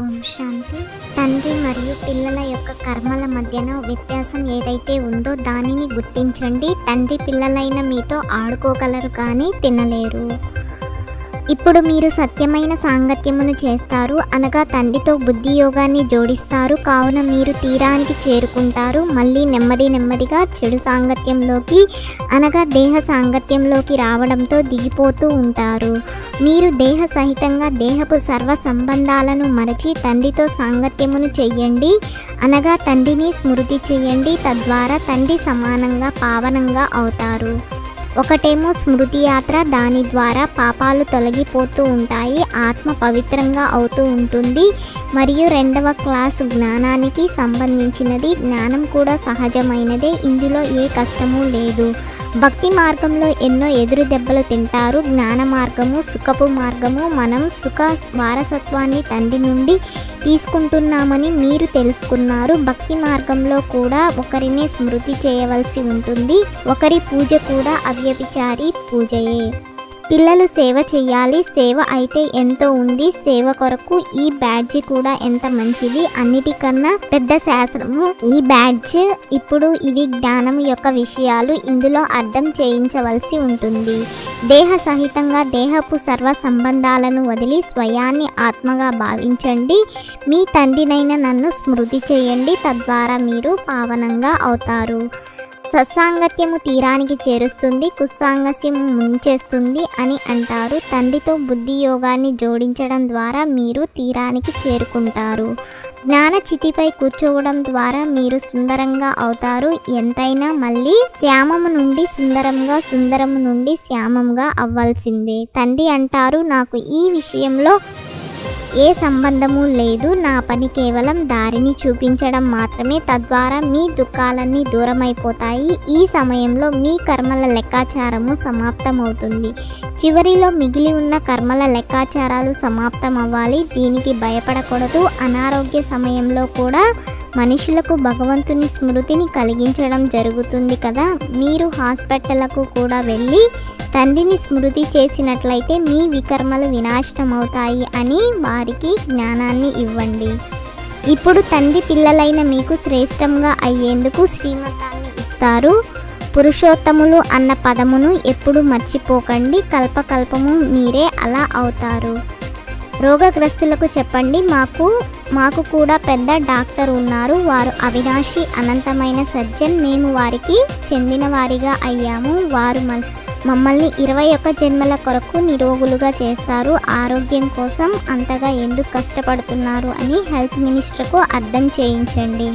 ఓం శాంతి. తండ్రి మరియు పిల్లల యొక్క కర్మల మధ్యన వ్యత్యాసం ఏదైతే ఉందో దానిని గుర్తించండి. తండ్రి పిల్లలైన మీతో ఆడుకోగలరు కానీ తినలేరు. ఇప్పుడు మీరు సత్యమైన సాంగత్యమును చేస్తారు, అనగా తండ్రితో బుద్ధి యోగాన్ని జోడిస్తారు. కావున మీరు తీరానికి చేరుకుంటారు. మళ్ళీ నెమ్మదిగా చెడు సాంగత్యంలోకి అనగా దేహ సాంగత్యంలోకి రావడంతో దిగిపోతూ ఉంటారు. మీరు దేహ సహితంగా దేహపు సర్వ సంబంధాలను మరచి తండ్రితో సాంగత్యమును చెయ్యండి, అనగా తండ్రిని స్మృతి చెయ్యండి. తద్వారా తండ్రి సమానంగా పావనంగా అవుతారు. ఒకటేమో స్మృతి యాత్ర, దాని ద్వారా పాపాలు తొలగిపోతూ ఉంటాయి, ఆత్మ పవిత్రంగా అవుతూ ఉంటుంది. మరియు రెండవ క్లాస్ జ్ఞానానికి సంబంధించినది. జ్ఞానం కూడా సహజమైనదే, ఇందులో ఏ కష్టము లేదు. భక్తి మార్గంలో ఎన్నో ఎదురు దెబ్బలు తింటారు. జ్ఞాన మార్గము సుఖపు మార్గము. మనం సుఖ వారసత్వాన్ని తండ్రి నుండి తీసుకుంటున్నామని మీరు తెలుసుకున్నారు. భక్తి మార్గంలో కూడా ఒకరినే స్మృతి చేయవలసి ఉంటుంది. ఒకరి పూజ కూడా అవ్యభిచారి పూజయే. పిల్లలు సేవ చేయాలి. సేవ అయితే ఎంతో ఉంది. సేవ కొరకు ఈ బ్యాడ్జ్ కూడా ఎంత మంచిది. అన్నిటికన్నా పెద్ద శాస్త్రము ఈ బ్యాడ్జ్. ఇప్పుడు ఇవి జ్ఞానం యొక్క విషయాలు, ఇందులో అర్థం చేయించవలసి ఉంటుంది. దేహ సహితంగా దేహపు సర్వ సంబంధాలను వదిలి స్వయాన్ని ఆత్మగా భావించండి. మీ తండ్రినైన నన్ను స్మృతి చేయండి, తద్వారా మీరు పావనంగా అవుతారు. సత్సాంగత్యము తీరానికి చేరుస్తుంది, కుస్సాంగత్యము ముంచేస్తుంది అని అంటారు. తండ్రితో బుద్ధి యోగాన్ని జోడించడం ద్వారా మీరు తీరానికి చేరుకుంటారు. జ్ఞాన చితిపై కూర్చోవడం ద్వారా మీరు సుందరంగా అవుతారు. ఎంతైనా మళ్ళీ శ్యామము నుండి సుందరంగా, సుందరము నుండి శ్యామంగా అవ్వాల్సిందే. తండ్రి అంటారు, నాకు ఈ విషయంలో ఏ సంబంధము లేదు. నా పని కేవలం దారిని చూపించడం మాత్రమే. తద్వారా మీ దుఃఖాలన్నీ దూరమైపోతాయి. ఈ సమయంలో మీ కర్మల లెక్కాచారము సమాప్తమవుతుంది. చివరిలో మిగిలి ఉన్న కర్మల లెక్కాచారాలు సమాప్తం అవ్వాలి. దీనికి భయపడకూడదు. అనారోగ్య సమయంలో కూడా మనుషులకు భగవంతుని స్మృతిని కలిగించడం జరుగుతుంది కదా. మీరు హాస్పిటళ్లకు కూడా వెళ్ళి తండ్రిని స్మృతి చేసినట్లయితే మీ వికర్మలు వినాశనమవుతాయి అని వారికి జ్ఞానాన్ని ఇవ్వండి. ఇప్పుడు తండ్రి పిల్లలైన మీకు శ్రేష్టంగా అయ్యేందుకు శ్రీమతాన్ని ఇస్తారు. పురుషోత్తములు అన్న పదమును ఎప్పుడు మర్చిపోకండి. కల్పకల్పము మీరే అలా అవుతారు. రోగగ్రస్తులకు చెప్పండి, మాకు కూడా పెద్ద డాక్టర్ ఉన్నారు. వారు అవినాశి అనంతమైన సజ్జన్. మేము వారికి చెందిన వారిగా అయ్యాము. వారు మమ్మల్ని 21 జన్మల కొరకు నిరోగులుగా చేస్తారు. ఆరోగ్యం కోసం అంతగా ఎందుకు కష్టపడుతున్నారు అని హెల్త్ మినిస్టర్కు అర్థం చేయించండి.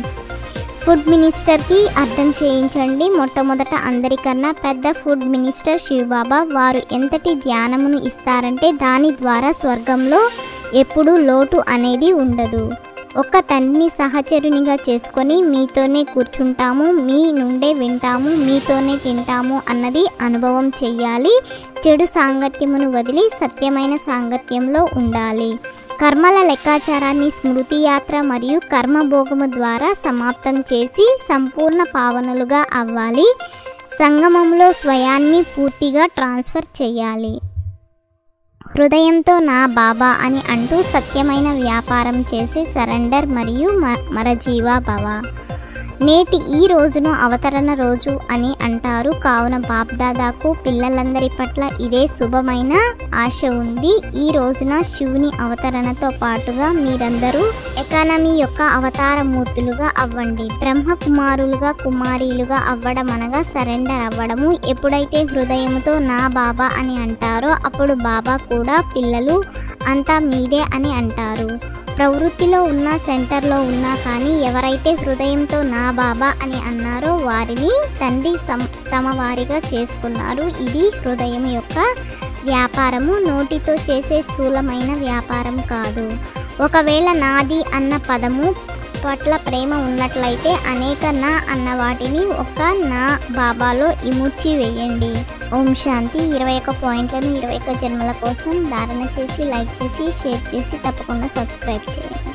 ఫుడ్ మినిస్టర్కి అర్థం చేయించండి. మొట్టమొదట అందరికన్నా పెద్ద ఫుడ్ మినిస్టర్ శివబాబా. వారు ఎంతటి ధ్యానమును ఇస్తారంటే దాని ద్వారా స్వర్గంలో ఎప్పుడూ లోటు అనేది ఉండదు. ఒక్క తండ్రిని సహచరునిగా చేసుకొని మీతోనే కూర్చుంటాము, మీ నుండే వింటాము, మీతోనే తింటాము అన్నది అనుభవం చెయ్యాలి. చెడు సాంగత్యమును వదిలి సత్యమైన సాంగత్యంలో ఉండాలి. కర్మల లెక్కాచారాన్ని స్మృతి యాత్ర మరియు కర్మభోగము ద్వారా సమాప్తం చేసి సంపూర్ణ పావనులుగా అవ్వాలి. సంగమంలో స్వయాన్ని పూర్తిగా ట్రాన్స్ఫర్ చేయాలి. హృదయంతో నా బాబా అని అంటూ సత్యమైన వ్యాపారం చేసి సరెండర్ మరియు మరజీవా భవ. నేటి ఈ రోజును అవతరణ రోజు అని అంటారు. కావున బాప్దాదాకు పిల్లలందరి పట్ల ఇదే శుభమైన ఆశ ఉంది. ఈ రోజున శివుని అవతరణతో పాటుగా మీరందరూ ఎకానమీ యొక్క అవతార మూర్తులుగా అవ్వండి. బ్రహ్మ కుమారులుగా కుమారీలుగా అవ్వడం అనగా సరెండర్ అవ్వడము. ఎప్పుడైతే హృదయముతో నా బాబా అని అంటారో అప్పుడు బాబా కూడా పిల్లలు అంతా మీదే అని అంటారు. ప్రవృత్తిలో ఉన్న సెంటర్లో ఉన్నా కానీ ఎవరైతే హృదయంతో నా బాబా అని అన్నారో వారిని తండ్రి తమ వారిగా చేసుకున్నారు. ఇది హృదయం యొక్క వ్యాపారము, నోటితో చేసే స్థూలమైన వ్యాపారం కాదు. ఒకవేళ నాది అన్న పదము పట్ల ప్రేమ ఉన్నట్లయితే అనేక నా అన్న వాటిని ఒక్క నా బాబాలో ఇముడ్చి వేయండి. ఓం శాంతి. 21 పాయింట్లను 21 జన్మల కోసం ధారణ చేసి, లైక్ చేసి, షేర్ చేసి తప్పకుండా సబ్స్క్రైబ్ చేయండి.